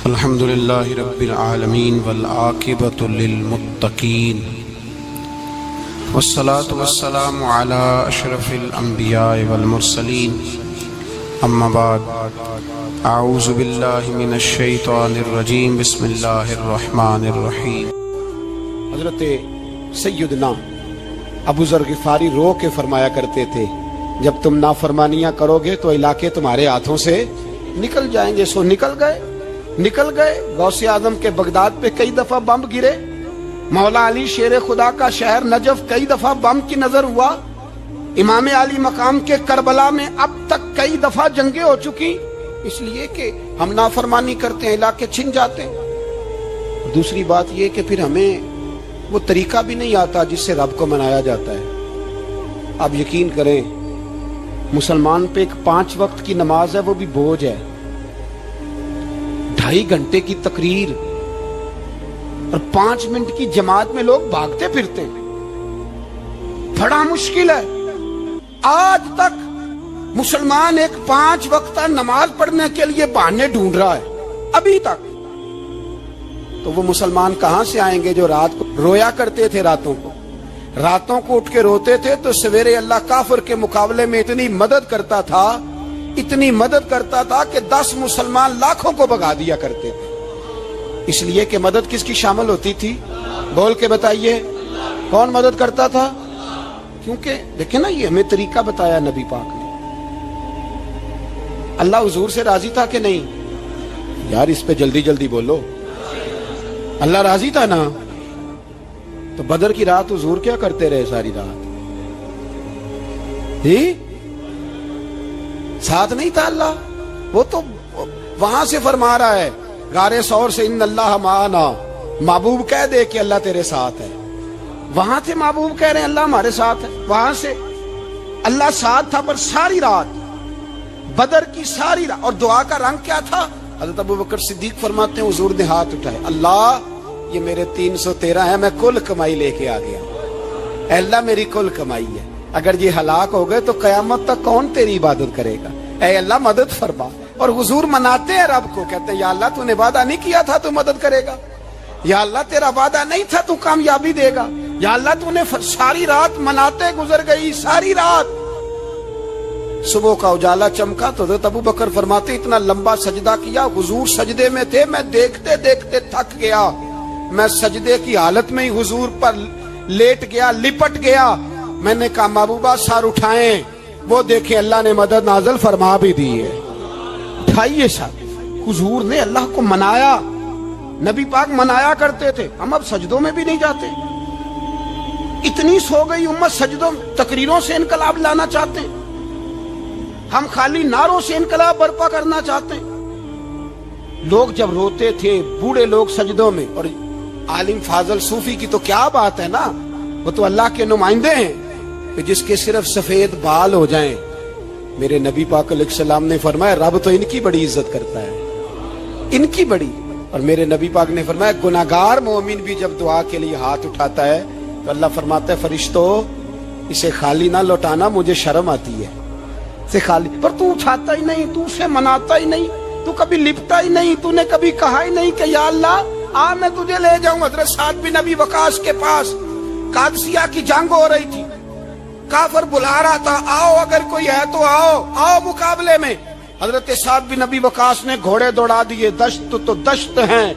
الحمد للہ رب العالمین والعاقبۃ للمتقین والصلاة والسلام علی اشرف الانبیاء والمرسلین اما بعد اعوذ باللہ من الشیطان الرجیم بسم اللہ الرحمن الرحیم۔ حضرت سیدنا ابو ذر غفاری رو کے فرمایا کرتے تھے جب تم نافرمانیاں کرو گے تو علاقے تمہارے ہاتھوں سے نکل جائیں گے۔ سو نکل گئے۔ غوث اعظم کے بغداد پہ کئی دفعہ بم گرے، مولا علی شیر خدا کا شہر نجف کئی دفعہ بم کی نظر ہوا، امام علی مقام کے کربلا میں اب تک کئی دفعہ جنگیں ہو چکی، اس لیے کہ ہم نافرمانی کرتے ہیں، علاقے چھن جاتے ہیں۔ دوسری بات یہ کہ پھر ہمیں وہ طریقہ بھی نہیں آتا جس سے رب کو منایا جاتا ہے۔ آپ یقین کریں، مسلمان پہ ایک 5 وقت کی نماز ہے، وہ بھی بوجھ ہے۔ 2.5 گھنٹے کی تقریر اور 5 منٹ کی جماعت میں لوگ بھاگتے پھرتے ہیں، بڑا مشکل ہے۔ آج تک مسلمان ایک 5 وقتہ نماز پڑھنے کے لیے بہانے ڈھونڈ رہا ہے، ابھی تک۔ تو وہ مسلمان کہاں سے آئیں گے جو رات کو رویا کرتے تھے، راتوں کو اٹھ کے روتے تھے تو سویرے اللہ کافر کے مقابلے میں اتنی مدد کرتا تھا کہ 10 مسلمان لاکھوں کو بھگا دیا کرتے تھے۔ اس لیے کہ مدد کس کی شامل ہوتی تھی؟ بول کے بتائیے، کون مدد کرتا تھا؟ کیونکہ دیکھیں نا، یہ ہمیں طریقہ بتایا نبی پاک نے۔ اللہ حضور سے راضی تھا کہ نہیں؟ یار اس پہ جلدی بولو۔ اللہ راضی تھا نا؟ تو بدر کی رات حضور کیا کرتے رہے ساری رات؟ ساتھ نہیں تھا اللہ؟ وہ تو وہاں سے فرما رہا ہے غار ثور سے، ان اللہ معنا، محبوب کہہ دے کہ اللہ تیرے ساتھ ہے۔ وہاں سے محبوب کہہ رہے ہیں اللہ ہمارے ساتھ ہے، وہاں سے اللہ ساتھ تھا، پر ساری رات بدر کی ساری رات۔ اور دعا کا رنگ کیا تھا؟ حضرت ابوبکر صدیق فرماتے ہیں حضور نے ہاتھ اٹھائے، اللہ یہ میرے 313 ہے، میں کل کمائی لے کے آ گیا، اے اللہ میری کل کمائی ہے، اگر یہ ہلاک ہو گئے تو قیامت تک کون تیری عبادت کرے گا، اے اللہ مدد فرما۔ اور حضور مناتے ہیں رب کو، کہتے ہیں یا اللہ تو نے وعدہ نہیں کیا تھا تو مدد کرے گا، یا اللہ تیرا وعدہ نہیں تھا تو کامیابی دے گا، یا اللہ تو نے ساری رات مناتے گزر گئی، ساری رات۔ صبح کا اجالا چمکا تو حضرت ابوبکر فرماتے اتنا لمبا سجدہ کیا، حضور سجدے میں تھے، میں دیکھتے دیکھتے تھک گیا، میں سجدے کی حالت میں ہی حضور پر لیٹ گیا، لپٹ گیا۔ میں نے کہا محبوبہ سر اٹھائیں، وہ دیکھیں اللہ نے مدد نازل فرما بھی دی ہے۔ اٹھائیے سر۔ حضور نے اللہ کو منایا، نبی پاک منایا کرتے تھے۔ ہم اب سجدوں میں بھی نہیں جاتے، اتنی سو گئی امت سجدوں، تقریروں سے انقلاب لانا چاہتے ہیں، ہم خالی نعروں سے انقلاب برپا کرنا چاہتے ہیں۔ لوگ جب روتے تھے، بوڑھے لوگ سجدوں میں، اور عالم فاضل صوفی کی تو کیا بات ہے نا، وہ تو اللہ کے نمائندے ہیں کہ جس کے صرف سفید بال ہو جائیں۔ میرے نبی پاک علیہ السلام نے فرمایا رب تو ان کی بڑی عزت کرتا ہے، ان کی بڑی۔ اور میرے نبی پاک نے فرمایا گناہگار مومن بھی جب دعا کے لیے ہاتھ اٹھاتا ہے تو اللہ فرماتا ہے فرشتوں اسے خالی نہ لوٹانا، مجھے شرم آتی ہے سے خالی۔ پر تو اٹھاتا ہی نہیں، تو اسے مناتا ہی نہیں، تو کبھی لپٹا ہی نہیں، تو نے کبھی کہا ہی نہیں کہ یا اللہ آ میں تجھے لے جاؤں۔ حضرت سعد بن ابی وقاص کے پاس قادسیہ کی جنگ ہو رہی تھی، کافر بلا رہا تھا آؤ اگر کوئی ہے تو آؤ مقابلے میں۔ حضرت سعد بن ابی وقاص نے گھوڑے دوڑا دیے، دشت تو دشت ہیں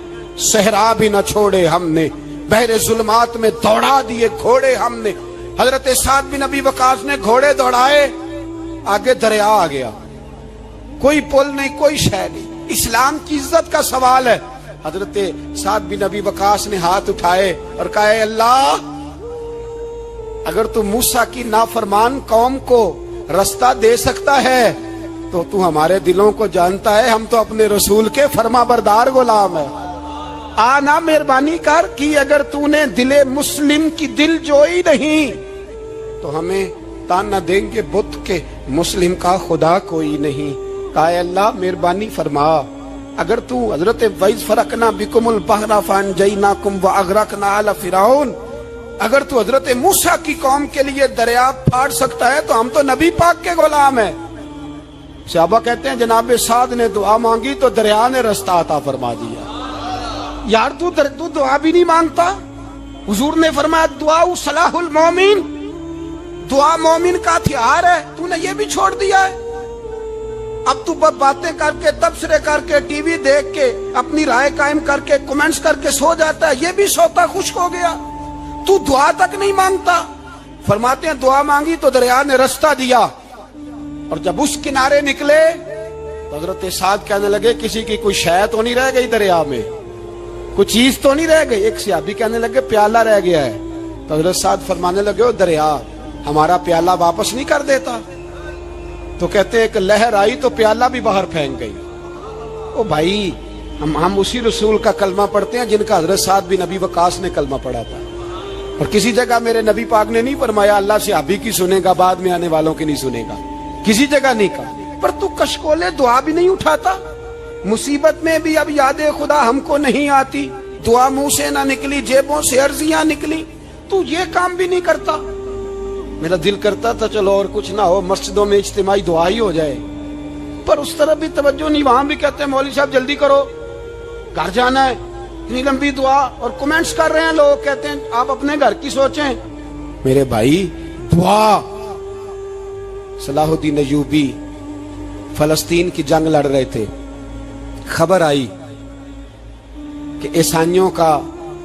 صحرا بھی نہ چھوڑے ہم نے، بحر ظلمات میں دوڑا دیے گھوڑے ہم نے۔ حضرت سعد بن ابی وقاص نے گھوڑے دوڑائے، آگے دریا آ گیا، کوئی پل نہیں، کوئی شے نہیں، اسلام کی عزت کا سوال ہے۔ حضرت سعد بن ابی وقاص نے ہاتھ اٹھائے اور کہا اے اللہ اگر تو موسیٰ کی نافرمان قوم کو رستہ دے سکتا ہے تو تو ہمارے دلوں کو جانتا ہے، ہم تو اپنے رسول کے فرما بردار غلام ہیں۔ آنا مہربانی کر کی اگر تو نے دل مسلم کی دل جوئی نہیں تو ہمیں تانا دیں گے بت کے مسلم کا خدا کوئی نہیں۔ کہا اے اللہ مہربانی فرما، اگر تو حضرت وَإِذْ فَرَقْنَا بِكُمُ الْبَحْرَ فَأَنْجَيْنَاكُمْ وَأَغْرَقْنَا آلَ فِرْعَوْنَ، اگر تو حضرت موسیٰ کی قوم کے لیے دریا پھاڑ سکتا ہے تو ہم تو نبی پاک کے غلام ہیں۔ صحابہ کہتے ہیں جناب سعد نے دعا مانگی تو دریا نے رستہ عطا فرما دیا. یار تو دعا بھی نہیں مانگتا. حضور نے فرمایا دعا صلاح المومن، دعا مومن کا ہتھیار ہے، تو نے یہ بھی چھوڑ دیا ہے. اب تو باتیں کر کے، تبصرے کر کے، ٹی وی دیکھ کے، اپنی رائے قائم کر کے، کمنٹس کر کے سو جاتا ہے، یہ بھی سوتا خشک ہو گیا. تو دعا تک نہیں مانگتا. فرماتے ہیں دعا مانگی تو دریا نے رستہ دیا، اور جب اس کنارے نکلے تو حضرت سعد کہنے لگے کسی کی کوئی شے تو نہیں رہ گئی دریا میں، کوئی چیز تو نہیں رہ گئی. ایک صحابی کہنے لگے پیالہ رہ گیا ہے. تو حضرت سعد فرمانے لگے او دریا ہمارا پیالہ واپس نہیں کر دیتا. تو کہتے ہیں ایک لہر آئی تو پیالہ بھی باہر پھینک گئی. او بھائی ہم اسی رسول کا کلمہ پڑھتے ہیں جن کا حضرت سعد بن ابی وقاص نے کلمہ پڑھا تھا. اور کسی جگہ میرے نبی پاک نے نہیں فرمایا اللہ صحابی کی سنے گا بعد میں آنے والوں کی نہیں سنے گا، کسی جگہ نہیں کہا. پر تو کشکولے دعا بھی نہیں اٹھاتا. مصیبت میں بھی اب یاد خدا ہم کو نہیں آتی، دعا منہ سے نہ نکلی، جیبوں سے عرضیاں نکلی، تو یہ کام بھی نہیں کرتا. میرا دل کرتا تھا چلو اور کچھ نہ ہو مسجدوں میں اجتماعی دعا ہی ہو جائے، پر اس طرح بھی توجہ نہیں. وہاں بھی کہتے ہیں مولوی صاحب جلدی کرو گھر جانا ہے، اتنی لمبی دعا، اور کمنٹس کر رہے ہیں لوگ، کہتے ہیں آپ اپنے گھر کی سوچیں. میرے بھائی دعا. صلاح الدین ایوبی فلسطین کی جنگ لڑ رہے تھے، خبر آئی کہ عیسائیوں کا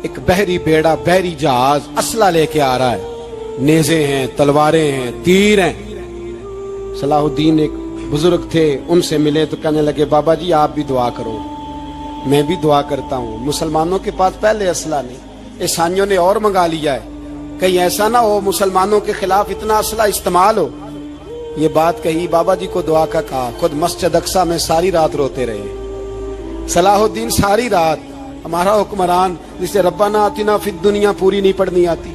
ایک بحری بیڑا، بحری جہاز اسلحہ لے کے آ رہا ہے، نیزے ہیں، تلواریں ہیں، تیر ہیں. صلاح الدین ایک بزرگ تھے، ان سے ملے تو کہنے لگے بابا جی آپ بھی دعا کرو. میں بھی دعا کرتا ہوں. مسلمانوں کے پاس پہلے اسلحہ نہیں، عیسائیوں نے اور منگا لیا ہے، کہیں ایسا نہ ہو مسلمانوں کے خلاف اتنا اسلحہ استعمال ہو. یہ بات کہی، بابا جی کو دعا کا کہا. خود مسجد اقصی میں ساری رات روتے رہے. صلاح الدین ساری رات. ہمارا حکمران جسے ربنا آتنا فی الدنیا پوری نہیں پڑھنی آتی،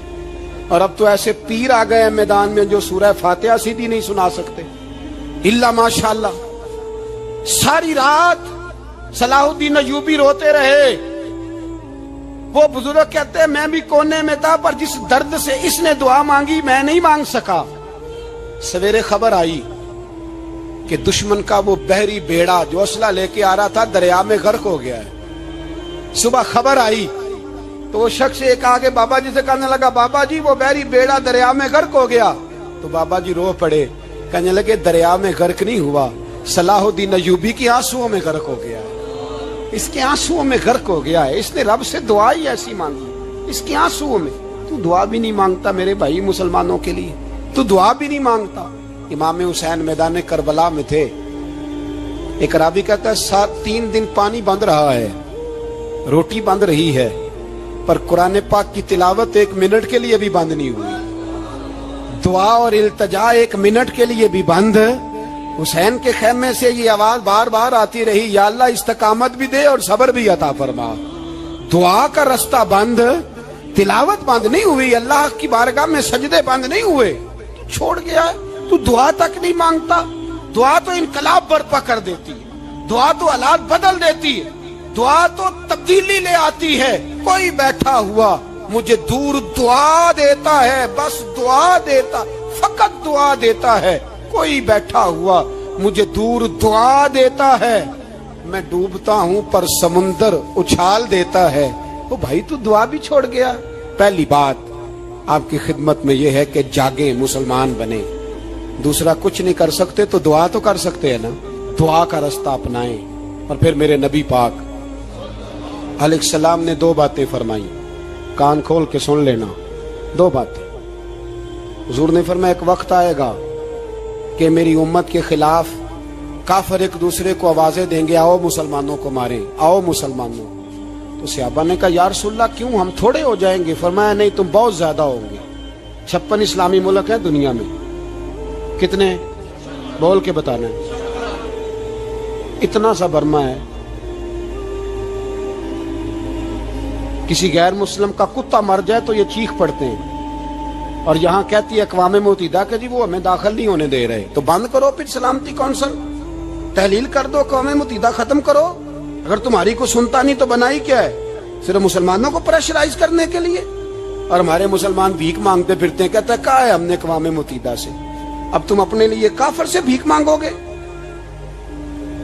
اور اب تو ایسے پیر آ گئے ہیں میدان میں جو سورہ فاتحہ سیدھی نہیں سنا سکتے الا ماشاءاللہ. ساری رات صلاح الدین ایوبی روتے رہے. وہ بزرگ کہتے ہیں میں بھی کونے میں تھا، پر جس درد سے اس نے دعا مانگی میں نہیں مانگ سکا. سویرے خبر آئی کہ دشمن کا وہ بحری بیڑا جو اسلحہ لے کے آ رہا تھا دریا میں غرق ہو گیا ہے. صبح خبر آئی تو وہ شخص ایک آگے بابا جی سے کہنے لگا بابا جی وہ بحری بیڑا دریا میں غرق ہو گیا. تو بابا جی رو پڑے، کہنے لگے دریا میں غرق نہیں ہوا، صلاح الدین ایوبی کی آنسوؤں میں غرق ہو گیا ہے. اس کے آنسوؤں میں غرق ہو گیا ہے. اس نے رب سے دعا ہی ایسی مانگی اس کے آنسوؤں میں. تو دعا بھی نہیں مانگتا میرے بھائی مسلمانوں کے لیے، تو دعا بھی نہیں مانگتا. امام حسین میدان کربلا میں تھے. ایک راوی کہتا ہے 3 دن پانی بند رہا ہے، روٹی بند رہی ہے، پر قرآن پاک کی تلاوت 1 منٹ کے لیے بھی بند نہیں ہوئی. دعا اور التجا 1 منٹ کے لیے بھی بند. حسین کے خیمے سے یہ آواز بار بار آتی رہی، یا اللہ استقامت بھی دے اور صبر بھی عطا فرما. دعا کا رستہ بند، تلاوت بند نہیں ہوئی، اللہ کی بارگاہ میں سجدے بند نہیں ہوئے. چھوڑ گیا ہے. تو دعا تک نہیں مانگتا. دعا تو انقلاب برپا کر دیتی ہے، دعا تو حالات بدل دیتی ہے، دعا تو تبدیلی لے آتی ہے. کوئی بیٹھا ہوا مجھے دور دعا دیتا ہے، بس دعا دیتا، فقط دعا دیتا ہے. کوئی بیٹھا ہوا مجھے دور دعا دیتا ہے، میں ڈوبتا ہوں پر سمندر اچھال دیتا ہے. وہ بھائی تو دعا بھی چھوڑ گیا. پہلی بات آپ کی خدمت میں یہ ہے کہ جاگیں، مسلمان بنیں. دوسرا کچھ نہیں کر سکتے تو دعا تو کر سکتے ہیں نا. دعا کا رستہ اپنائیں. اور پھر میرے نبی پاک علیہ السلام نے 2 باتیں فرمائی، کان کھول کے سن لینا. 2 باتیں. حضور نے فرمایا ایک وقت آئے گا کہ میری امت کے خلاف کافر ایک دوسرے کو آوازیں دیں گے آؤ مسلمانوں کو ماریں، آؤ مسلمانوں. تو صحابہ نے کہا یا رسول اللہ کیوں، ہم تھوڑے ہو جائیں گے؟ فرمایا نہیں تم بہت زیادہ ہوں گے. 56 اسلامی ملک ہیں دنیا میں، کتنے بول کے بتانا ہے؟ اتنا سا برما ہے. کسی غیر مسلم کا کتا مر جائے تو یہ چیخ پڑتے ہیں، اور یہاں کہتی ہے اقوام متحدہ کہ جی وہ ہمیں داخل نہیں ہونے دے رہے. تو بند کرو پھر سلامتی کونسل، تحلیل کر دو، اقوام متحدہ ختم کرو. اگر تمہاری کو سنتا نہیں تو بنائی کیا ہے؟ صرف مسلمانوں کو پریشرائز کرنے کے لیے. اور ہمارے مسلمان بھیک مانگتے پھرتے ہیں، کہتا ہے کہا ہے ہم نے اقوام متحدہ سے. اب تم اپنے لیے کافر سے بھیک مانگو گے؟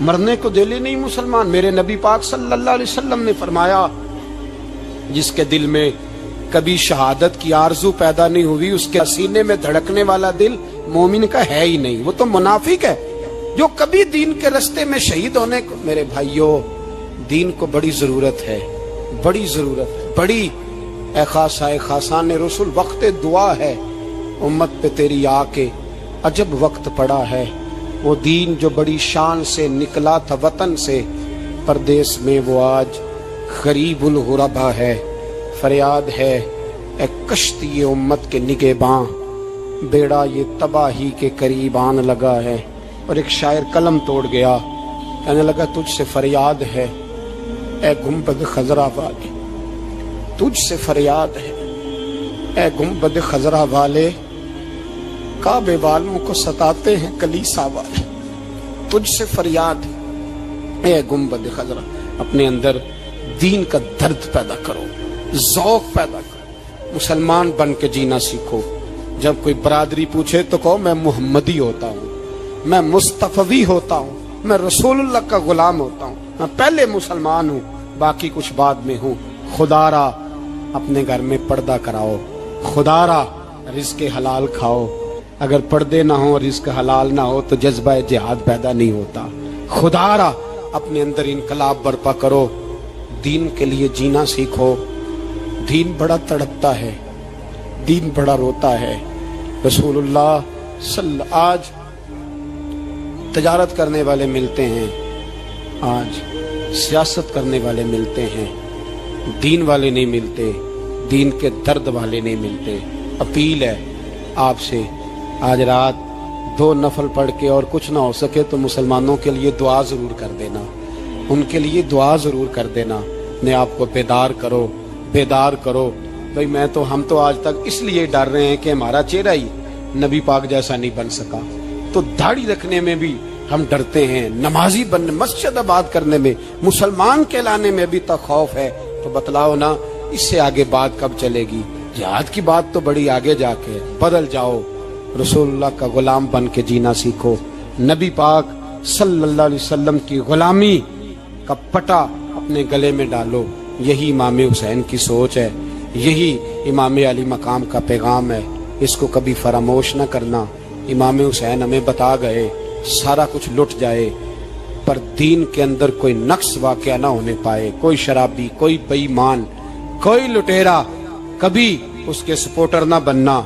مرنے کو دل ہی نہیں مسلمان. میرے نبی پاک صلی اللہ علیہ وسلم نے فرمایا جس کے دل میں کبھی شہادت کی آرزو پیدا نہیں ہوئی اس کے سینے میں دھڑکنے والا دل مومن کا ہے ہی نہیں, وہ تو منافق ہے. جو کبھی دین کے رستے میں شہید ہونے کو, میرے بھائیوں دین کو بڑی ضرورت ہے, بڑی ضرورت ہے, بڑی. اے خاصان رسول وقت دعا ہے امت پہ تیری آ کے عجب وقت پڑا ہے. وہ دین جو بڑی شان سے نکلا تھا وطن سے پردیس میں وہ آج غریب الغربا ہے. فریاد ہے اے کشتی امت کے نگہباں بیڑا یہ تباہی کے قریب آن لگا ہے. اور ایک شاعر قلم توڑ گیا, کہنے لگا تجھ سے فریاد ہے اے گنبد خضرا والے, تجھ سے فریاد ہے اے گنبد خضرا والے, کعبے والوں کو ستاتے ہیں کلیسا والے. تجھ سے فریاد ہے اے گنبد خضرا. اپنے اندر دین کا درد پیدا کرو, ذوق پیدا کرو, مسلمان بن کے جینا سیکھو. جب کوئی برادری پوچھے تو کہو میں محمدی ہوتا ہوں, میں مصطفی ہوتا ہوں, میں رسول اللہ کا غلام ہوتا ہوں, میں پہلے مسلمان ہوں باقی کچھ بعد میں ہوں. خدا را اپنے گھر میں پردہ کراؤ, خدا را رزق حلال کھاؤ. اگر پردے نہ ہو رزق حلال نہ ہو تو جذبہ جہاد پیدا نہیں ہوتا. خدا را اپنے اندر انقلاب برپا کرو, دین کے لیے جینا سیکھو. دین بڑا تڑپتا ہے, دین بڑا روتا ہے. رسول اللہ آج تجارت کرنے والے ملتے ہیں, آج سیاست کرنے والے ملتے ہیں, دین والے نہیں ملتے, دین کے درد والے نہیں ملتے. اپیل ہے آپ سے آج رات 2 نفل پڑھ کے اور کچھ نہ ہو سکے تو مسلمانوں کے لیے دعا ضرور کر دینا, ان کے لیے دعا ضرور کر دینا. اپنے آپ کو بیدار کرو, بیدار کرو. بھئی ہم تو آج تک اس لیے ڈر رہے ہیں کہ ہمارا چہرہ ہی نبی پاک جیسا نہیں بن سکا, تو داڑھی رکھنے میں بھی ہم ڈرتے ہیں, نمازی بننے, مسجد آباد کرنے میں, مسلمان کہلانے میں بھی تک خوف ہے. تو بتلاؤ نا اس سے آگے بات کب چلے گی؟ جہاد کی بات تو بڑی آگے جا کے. بدل جاؤ, رسول اللہ کا غلام بن کے جینا سیکھو. نبی پاک صلی اللہ علیہ وسلم کی غلامی کا پٹا اپنے گلے میں ڈالو. یہی امام حسین کی سوچ ہے, یہی امام علی مقام کا پیغام ہے. اس کو کبھی فراموش نہ کرنا. امام حسین ہمیں بتا گئے سارا کچھ لٹ جائے پر دین کے اندر کوئی نقص واقعہ نہ ہونے پائے. کوئی شرابی, کوئی بے ایمان, کوئی لٹیرا کبھی اس کے سپورٹر نہ بننا.